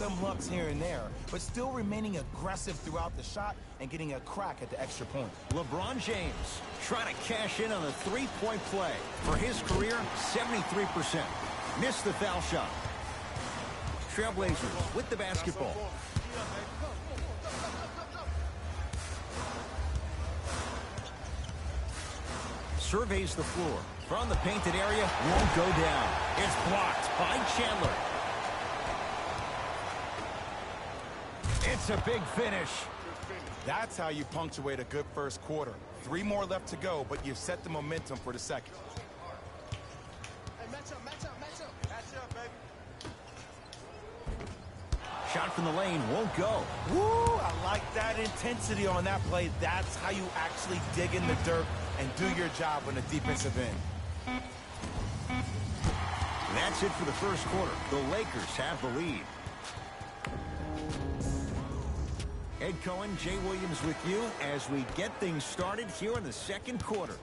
some lucks here and there, but still remaining aggressive throughout the shot and getting a crack at the extra point. LeBron James trying to cash in on the three-point play. For his career, 73%. Missed the foul shot. Trailblazers with the basketball. Surveys the floor. From the painted area, won't go down. It's blocked by Chandler. It's a big finish. That's how you punctuate a good first quarter. 3 more left to go, but you've set the momentum for the second. Shot from the lane won't go. Woo! I like that intensity on that play. That's how you actually dig in the dirt and do your job on the defensive end. That's it for the first quarter. The Lakers have the lead. Ed Cohen, Jay Williams with you as we get things started here in the second quarter.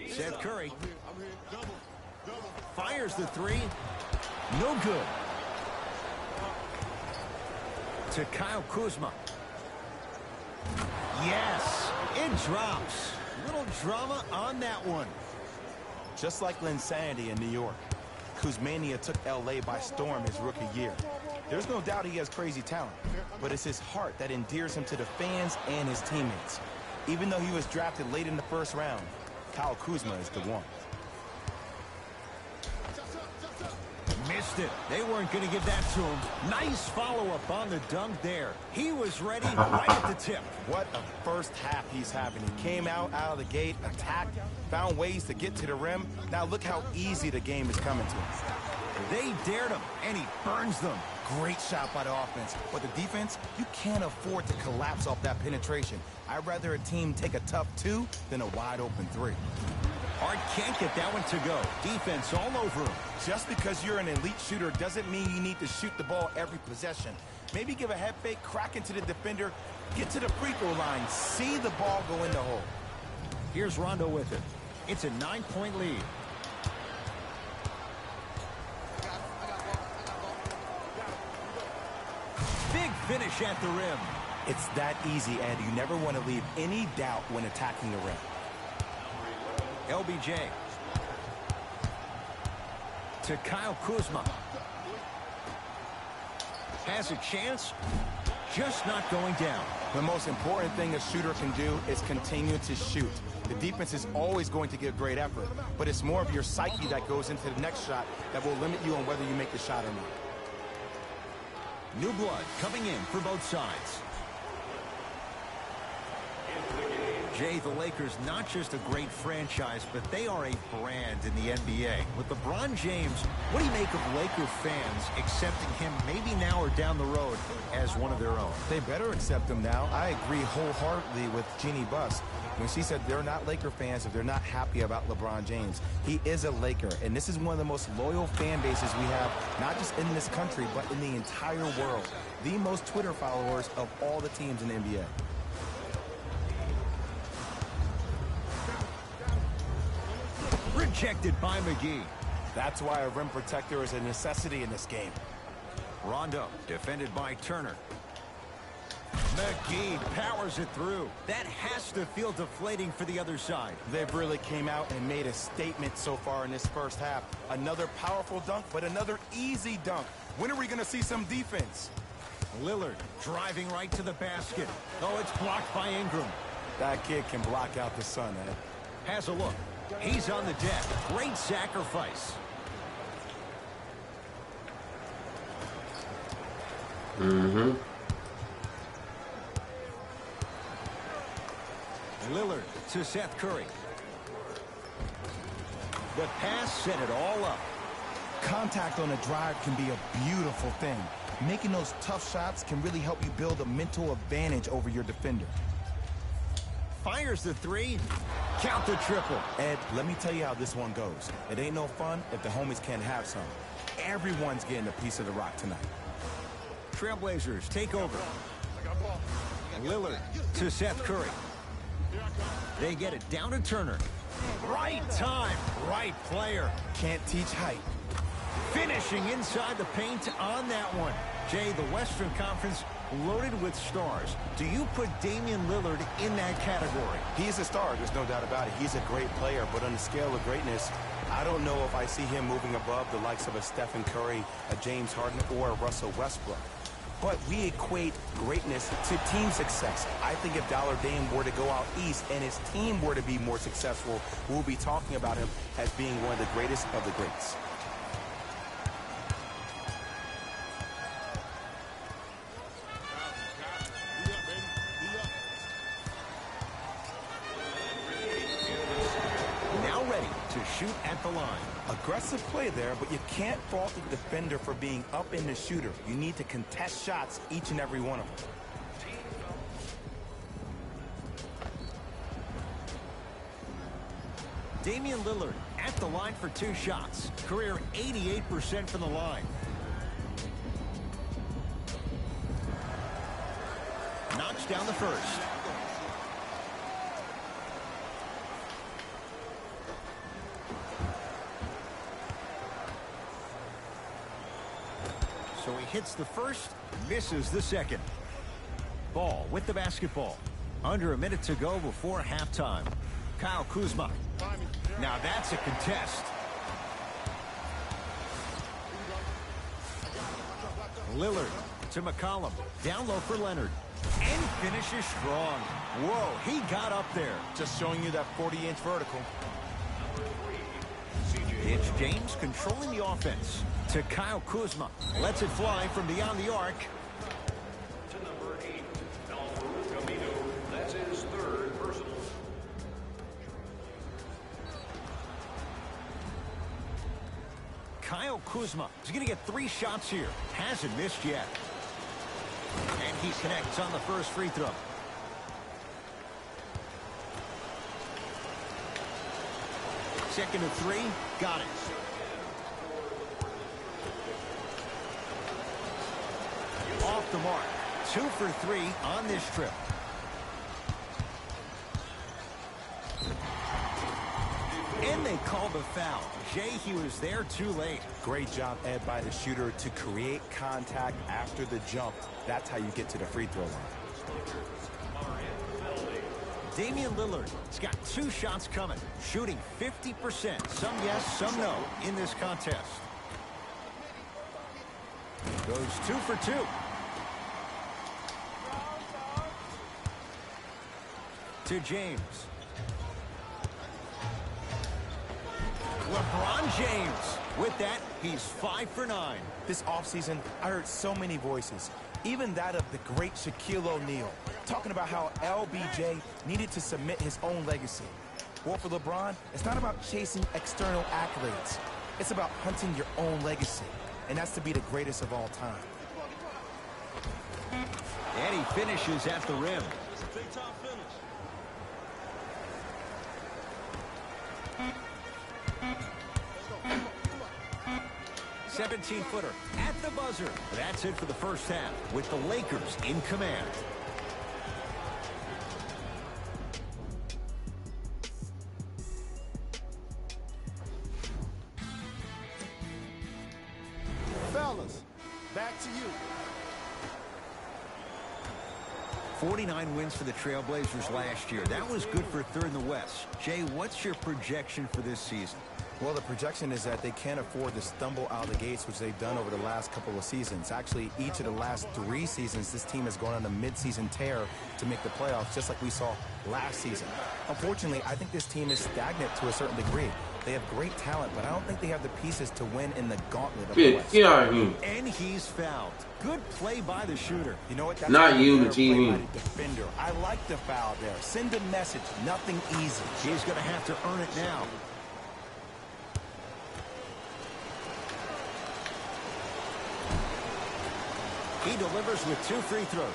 Seth Curry fires the three. No good. To Kyle Kuzma. Yes, it drops. Little drama on that one. Just like Linsanity in New York, Kuzmania took L.A. by storm his rookie year. There's no doubt he has crazy talent, but it's his heart that endears him to the fans and his teammates. Even though he was drafted late in the first round, Kyle Kuzma is the one. Missed it. They weren't going to give that to him. Nice follow-up on the dunk there. He was ready right at the tip. What a first half he's having. He came out of the gate, attacked, found ways to get to the rim. Now look how easy the game is coming to him. They dared him, and he burns them. Great shot by the offense. But the defense, you can't afford to collapse off that penetration. I'd rather a team take a tough 2 than a wide-open 3. Hart can't get that one to go. Defense all over him. Just because you're an elite shooter doesn't mean you need to shoot the ball every possession. Maybe give a head fake, crack into the defender, get to the free throw line, see the ball go in the hole. Here's Rondo with it. It's a 9-point lead. Big finish at the rim. It's that easy, Ed. You never want to leave any doubt when attacking the rim. LBJ. To Kyle Kuzma. Has a chance, just not going down. The most important thing a shooter can do is continue to shoot. The defense is always going to give great effort, but it's more of your psyche that goes into the next shot that will limit you on whether you make the shot or not. New blood coming in for both sides. Jay, the Lakers, not just a great franchise, but they are a brand in the NBA. With LeBron James, what do you make of Laker fans accepting him maybe now or down the road as one of their own? They better accept him now. I agree wholeheartedly with Jeannie Buss when she said they're not Laker fans if they're not happy about LeBron James. He is a Laker, and this is one of the most loyal fan bases we have, not just in this country, but in the entire world. The most Twitter followers of all the teams in the NBA. Rejected by McGee. That's why a rim protector is a necessity in this game. Rondo, defended by Turner. McGee powers it through. That has to feel deflating for the other side. They've really came out and made a statement so far in this first half. Another powerful dunk, but another easy dunk. When are we going to see some defense? Lillard driving right to the basket. Oh, it's blocked by Ingram. That kid can block out the sun, Ed. Has a look. He's on the deck. Great sacrifice. Lillard to Seth Curry. The pass set it all up. Contact on a drive can be a beautiful thing. Making those tough shots can really help you build a mental advantage over your defender. Fires the three. Count the triple. Ed, let me tell you how this one goes. It ain't no fun if the homies can't have some. Everyone's getting a piece of the rock tonight. Trailblazers take over. Lillard to Seth Curry. They get it down to Turner. Right time, right player. Can't teach height. Finishing inside the paint on that one. Jay, the Western Conference loaded with stars. Do you put Damian Lillard in that category? He's a star, there's no doubt about it. He's a great player, but on the scale of greatness, I don't know if I see him moving above the likes of a Stephen Curry, a James Harden, or a Russell Westbrook. But we equate greatness to team success. I think if Dollar Dame were to go out east and his team were to be more successful, we'll be talking about him as being one of the greatest of the greats. Shoot at the line. Aggressive play there, but you can't fault the defender for being up in the shooter. You need to contest shots, each and every one of them. Damian Lillard at the line for 2 shots. Career 88% from the line. Knocks down the first. So he hits the first, misses the second. Ball with the basketball. Under a minute to go before halftime. Kyle Kuzma. Now that's a contest. Lillard to McCollum. Down low for Leonard. And finishes strong. Whoa, he got up there. Just showing you that 40-inch vertical. It's James controlling the offense. To Kyle Kuzma. Lets it fly from beyond the arc. To number 8, Alvaro Camino. That's his 3rd personal. Kyle Kuzma is going to get 3 shots here. Hasn't missed yet. And he connects on the first free throw. Second of 3. Got it. Off the mark. 2 for 3 on this trip. And they called the foul. Jay, he was there too late. Great job, Ed, by the shooter to create contact after the jump. That's how you get to the free throw line. Damian Lillard has got 2 shots coming, shooting 50%. Some yes, some no in this contest. Goes 2 for 2. To James. LeBron James. With that, he's 5 for 9. This offseason, I heard so many voices, even that of the great Shaquille O'Neal, talking about how LBJ needed to submit his own legacy. Well, for LeBron, it's not about chasing external accolades. It's about hunting your own legacy, and that's to be the greatest of all time. And he finishes at the rim. 17-footer at the buzzer. That's it for the first half with the Lakers in command. Fellas, back to you. 49 wins for the Trailblazers last year. That was good for 3rd in the West. Jay, what's your projection for this season? Well, the projection is that they can't afford to stumble out of the gates, which they've done over the last couple of seasons. Actually, each of the last 3 seasons, this team has gone on a mid-season tear to make the playoffs, just like we saw last season. Unfortunately, I think this team is stagnant to a certain degree. They have great talent, but I don't think they have the pieces to win in the gauntlet of the West. And he's fouled. Good play by the shooter. You know what? That's not you, the play team. by the defender. I like the foul there. Send a message. Nothing easy. He's going to have to earn it now. He delivers with 2 free throws.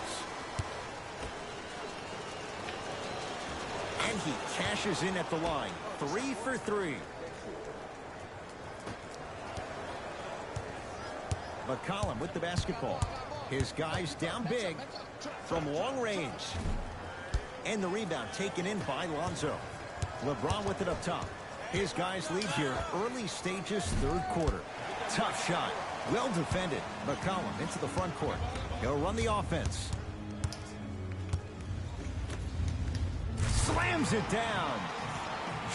And he cashes in at the line. 3 for 3. McCollum with the basketball. His guys down big from long range. And the rebound taken in by Lonzo. LeBron with it up top. His guys lead here early stages 3rd quarter. Tough shot. Well defended. McCollum into the front court. He'll run the offense. Slams it down.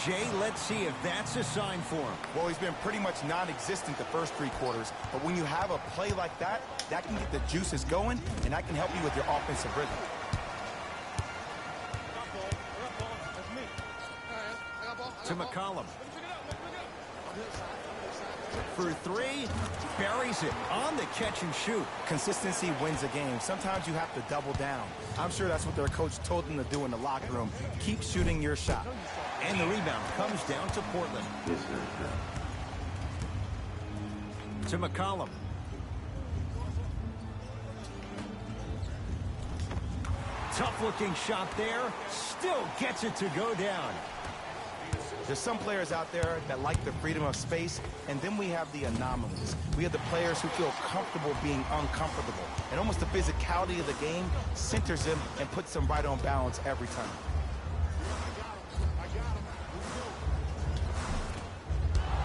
Jay, let's see if that's a sign for him. Well, he's been pretty much non-existent the first 3 quarters, but when you have a play like that, that can get the juices going, and that can help you with your offensive rhythm. To McCollum. For 3, buries it on the catch and shoot. Consistency wins a game. Sometimes you have to double down. I'm sure that's what their coach told them to do in the locker room. Keep shooting your shot. And the rebound comes down to Portland. To McCollum. Tough-looking shot there. Still gets it to go down. There's some players out there that like the freedom of space, and then we have the anomalies. We have the players who feel comfortable being uncomfortable. And almost the physicality of the game centers them and puts them right on balance every time.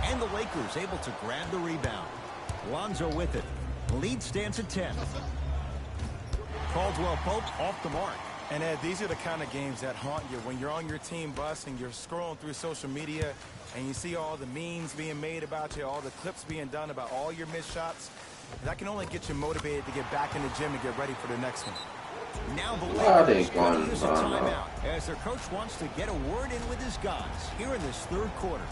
And the Lakers able to grab the rebound. Lonzo with it. Lead stands at 10. Caldwell Pope off the mark. And Ed, these are the kind of games that haunt you when you're on your team bus and you're scrolling through social media and you see all the memes being made about you, all the clips being done about all your missed shots. That can only get you motivated to get back in the gym and get ready for the next one. Now the Lakers going to use a timeout as their coach wants to get a word in with his guys here in this 3rd quarter.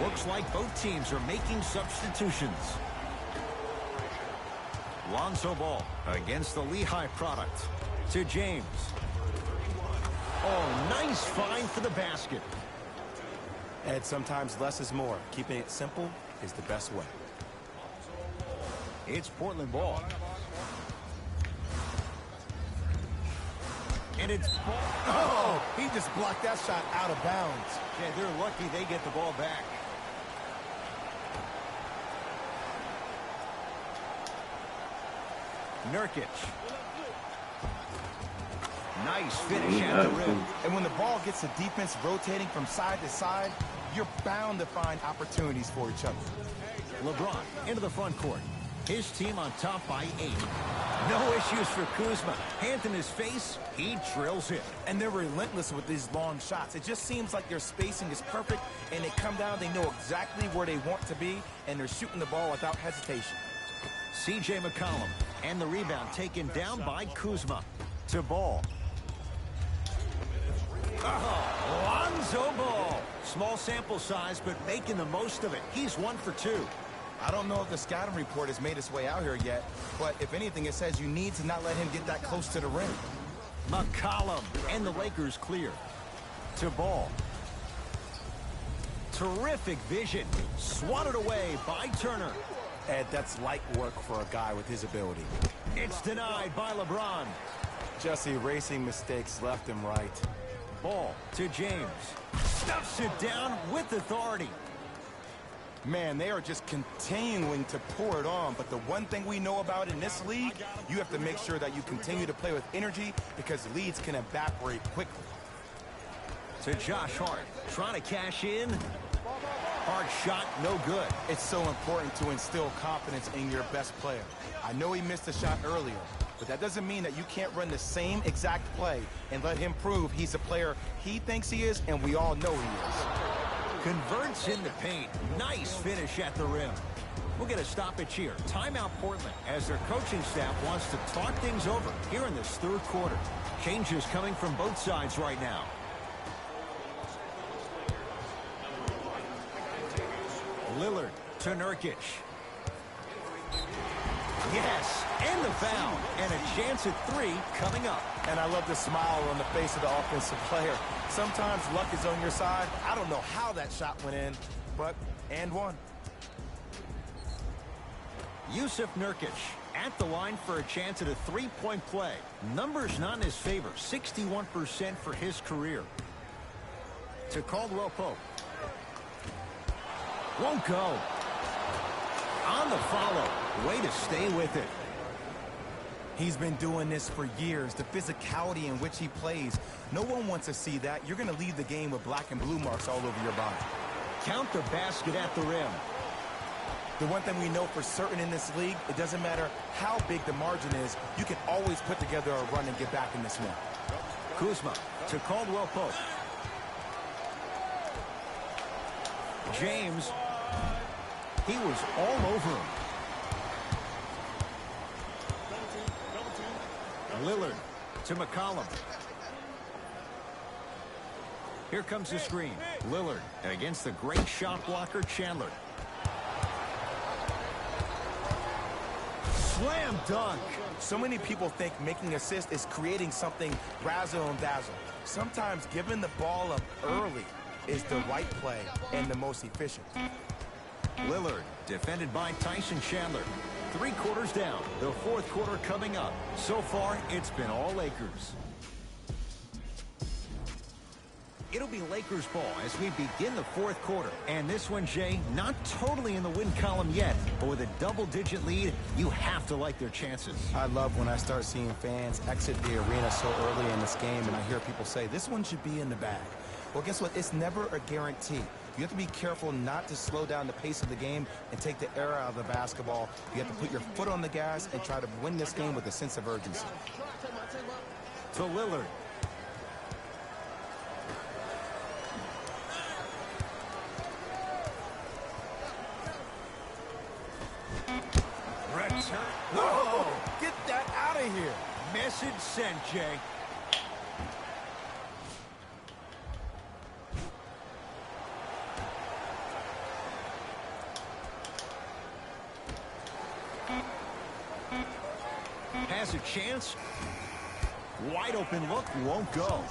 Looks like both teams are making substitutions. Lonzo Ball against the Lehigh product. To James. Oh, nice find for the basket. Ed, sometimes less is more. Keeping it simple is the best way. It's Portland ball. And it's ball. Oh, he just blocked that shot out of bounds. Yeah, they're lucky they get the ball back. Nurkic. Nice finish at the rim. And when the ball gets the defense rotating from side to side, you're bound to find opportunities for each other. LeBron into the front court. His team on top by 8. No issues for Kuzma. Hand in his face, he drills it. And they're relentless with these long shots. It just seems like their spacing is perfect, and they come down, they know exactly where they want to be, and they're shooting the ball without hesitation. C.J. McCollum, and the rebound taken down by Kuzma. To Ball. Oh, Lonzo Ball. Small sample size, but making the most of it. He's 1 for 2. I don't know if the scouting report has made its way out here yet, but if anything, it says you need to not let him get that close to the rim. McCollum, and the Lakers clear. To Ball. Terrific vision. Swatted away by Turner. Ed, that's light work for a guy with his ability. It's denied by LeBron. Just erasing mistakes left and right. Ball to James. Stuffs it down with authority. Man, they are just continuing to pour it on. But the one thing we know about in this league, you have to make sure that you continue to play with energy because leads can evaporate quickly. To Josh Hart, trying to cash in. Hard shot, no good. It's so important to instill confidence in your best player. I know he missed a shot earlier, but that doesn't mean that you can't run the same exact play and let him prove he's a player he thinks he is, and we all know he is. Converts in the paint. Nice finish at the rim. We'll get a stoppage here. Timeout Portland as their coaching staff wants to talk things over here in this 3rd quarter. Changes coming from both sides right now. Lillard to Nurkic. Yes, and the foul. And a chance at 3 coming up. And I love the smile on the face of the offensive player. Sometimes luck is on your side. I don't know how that shot went in, but and one. Yusuf Nurkic at the line for a chance at a 3-point play. Numbers not in his favor. 61% for his career. To Caldwell Pope. Won't go. On the follow. Way to stay with it. He's been doing this for years. The physicality in which he plays. No one wants to see that. You're going to leave the game with black and blue marks all over your body. Count the basket at the rim. The one thing we know for certain in this league, it doesn't matter how big the margin is, you can always put together a run and get back in this one. Kuzma to Caldwell Pope. James, he was all over him. Lillard to McCollum. Here comes the screen. Lillard against the great shot blocker Chandler. Slam dunk. So many people think making assists is creating something razzle and dazzle. Sometimes giving the ball up early is the right play and the most efficient. Lillard defended by Tyson Chandler. 3 quarters down. The 4th quarter coming up. So far, it's been all Lakers. It'll be Lakers ball as we begin the 4th quarter. And this one, Jay, not totally in the win column yet, but with a double-digit lead, you have to like their chances. I love when I start seeing fans exit the arena so early in this game and I hear people say, this one should be in the bag. Well, guess what? It's never a guarantee. You have to be careful not to slow down the pace of the game and take the air out of the basketball. You have to put your foot on the gas and try to win this game with a sense of urgency. To Lillard. Return. Whoa! Get that out of here! Message sent, Jay. Has a chance. Wide open look, won't go.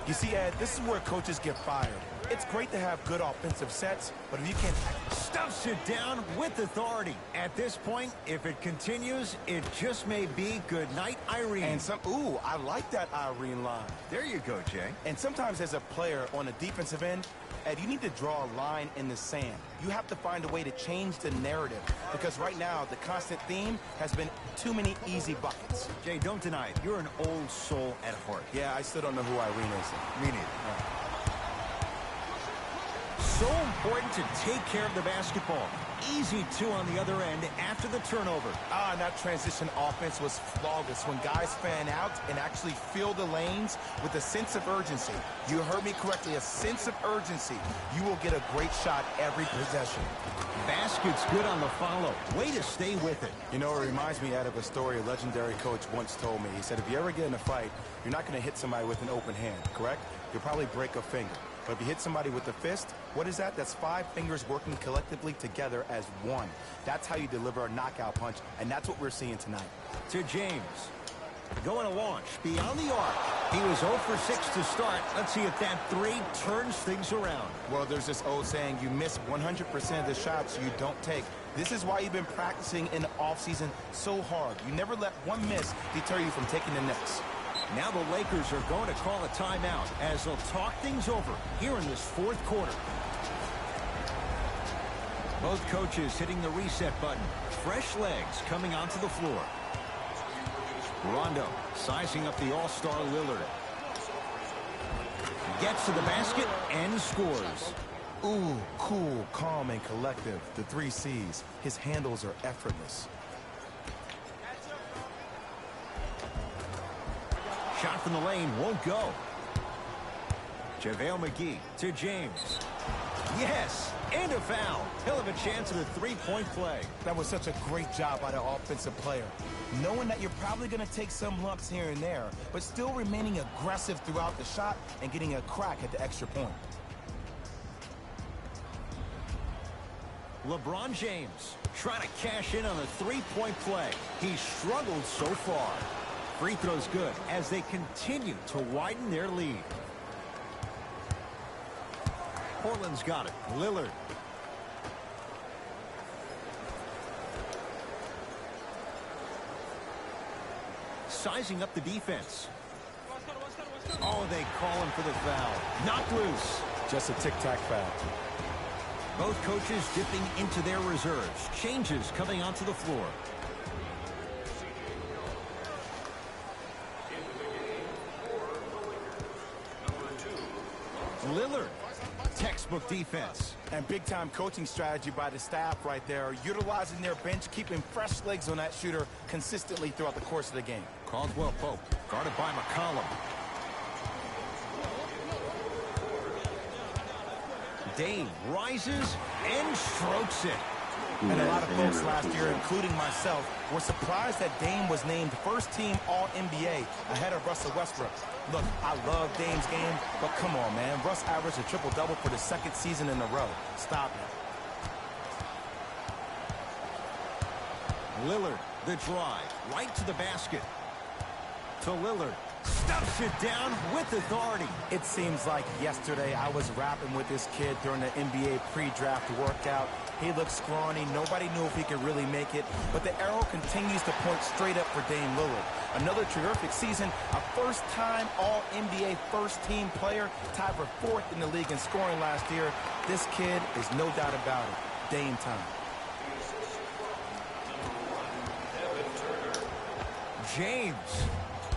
You see, Ed, this is where coaches get fired. It's great to have good offensive sets, but if you can't... Stuffs it down with authority. At this point, if it continues, it just may be good night, Irene. And ooh, I like that Irene line. There you go, Jay. And sometimes as a player on the defensive end, Ed, you need to draw a line in the sand. You have to find a way to change the narrative because right now the constant theme has been too many easy buckets. Jay, don't deny it. You're an old soul at heart. Yeah, I still don't know who Irene is. Me neither. So important to take care of the basketball. Easy, too, on the other end after the turnover. And that transition offense was flawless when guys fan out and actually fill the lanes with a sense of urgency. You heard me correctly, a sense of urgency. You will get a great shot every possession. Basket's good on the follow. Way to stay with it. You know, it reminds me out of a story a legendary coach once told me. He said, if you ever get in a fight, you're not going to hit somebody with an open hand, correct? You'll probably break a finger. But if you hit somebody with a fist, what is that? That's 5 fingers working collectively together as one. That's how you deliver a knockout punch, and that's what we're seeing tonight. To James. Going to launch beyond the arc. He was 0 for 6 to start. Let's see if that 3 turns things around. Well, there's this old saying, you miss 100% of the shots you don't take. This is why you've been practicing in the offseason so hard. You never let one miss deter you from taking the next. Now the Lakers are going to call a timeout as they'll talk things over here in this 4th quarter. Both coaches hitting the reset button. Fresh legs coming onto the floor. Rondo sizing up the all-star Lillard. Gets to the basket and scores. Ooh, cool, calm, and collective. The 3 C's. His handles are effortless. Shot from the lane won't go. JaVale McGee to James. Yes, and a foul. He'll have a chance at a 3-point play. That was such a great job by the offensive player. Knowing that you're probably going to take some lumps here and there, but still remaining aggressive throughout the shot and getting a crack at the extra point. LeBron James trying to cash in on a 3-point play. He's struggled so far. Free throw's good as they continue to widen their lead. Portland's got it. Lillard. Sizing up the defense. Oh, they call him for the foul. Knocked loose. Just a tic-tac foul. Both coaches dipping into their reserves. Changes coming onto the floor. Lillard. textbook defense. And big-time coaching strategy by the staff right there, utilizing their bench, keeping fresh legs on that shooter consistently throughout the course of the game. Caldwell Pope, guarded by McCollum. Dame rises and strokes it. And a lot of folks last year, including myself, were surprised that Dame was named first-team All-NBA ahead of Russell Westbrook. Look, I love Dame's game, but come on, man. Russ averaged a triple-double for the second season in a row. Stop it. Lillard, the drive, right to the basket. To Lillard, stuffs it down with authority. It seems like yesterday I was rapping with this kid during the NBA pre-draft workout. He looked scrawny. Nobody knew if he could really make it. But the arrow continues to point straight up for Dame Lillard. Another terrific season. A first-time All-NBA first-team player. Tied for 4th in the league in scoring last year. This kid is no doubt about it. Dame time. James.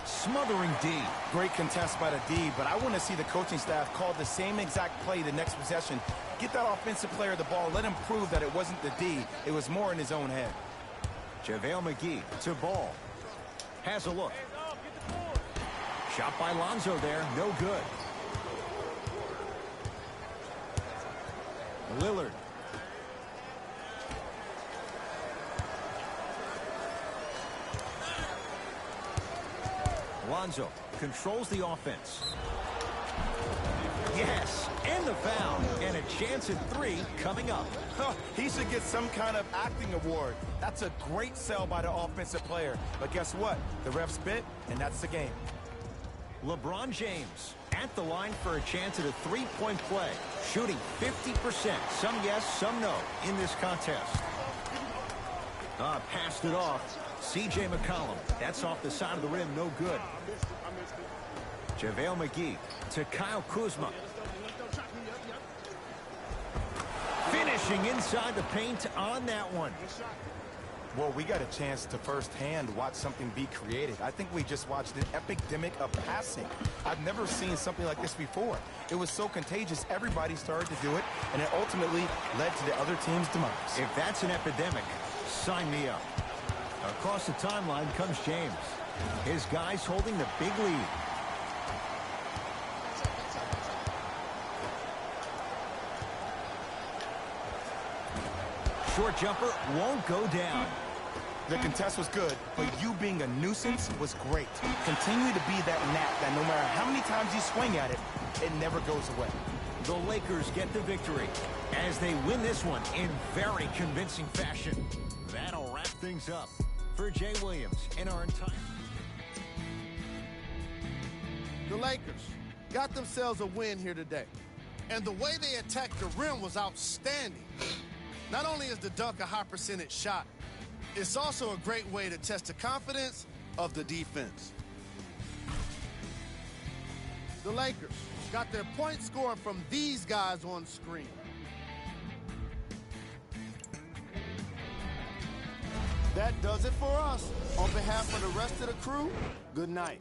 Smothering D. Great contest by the D, but I want to see the coaching staff call the same exact play the next possession. Get that offensive player the ball. Let him prove that it wasn't the D. It was more in his own head. JaVale McGee to ball. Has a look. Shot by Lonzo there. No good. Lillard. Lonzo controls the offense. Yes, and the foul. And a chance at 3 coming up. He should get some kind of acting award. That's a great sell by the offensive player. But guess what? The ref spit, and that's the game. LeBron James at the line for a chance at a three-point play. Shooting 50%. Some yes, some no in this contest. Passed it off. C.J. McCollum. That's off the side of the rim. No good. JaVale McGee to Kyle Kuzma. Finishing inside the paint on that one. Well, we got a chance to firsthand watch something be created. I think we just watched an epidemic of passing. I've never seen something like this before. It was so contagious, everybody started to do it, and it ultimately led to the other team's demise. If that's an epidemic, sign me up. Across the timeline comes James. His guys holding the big lead. Short jumper won't go down. The contest was good, but you being a nuisance was great. Continue to be that gnat that no matter how many times you swing at it, it never goes away. The Lakers get the victory as they win this one in very convincing fashion. That'll wrap things up. For Jay Williams and our entire... The Lakers got themselves a win here today. And the way they attacked the rim was outstanding. Not only is the dunk a high percentage shot, it's also a great way to test the confidence of the defense. The Lakers got their points scored from these guys on screen. That does it for us. On behalf of the rest of the crew, good night.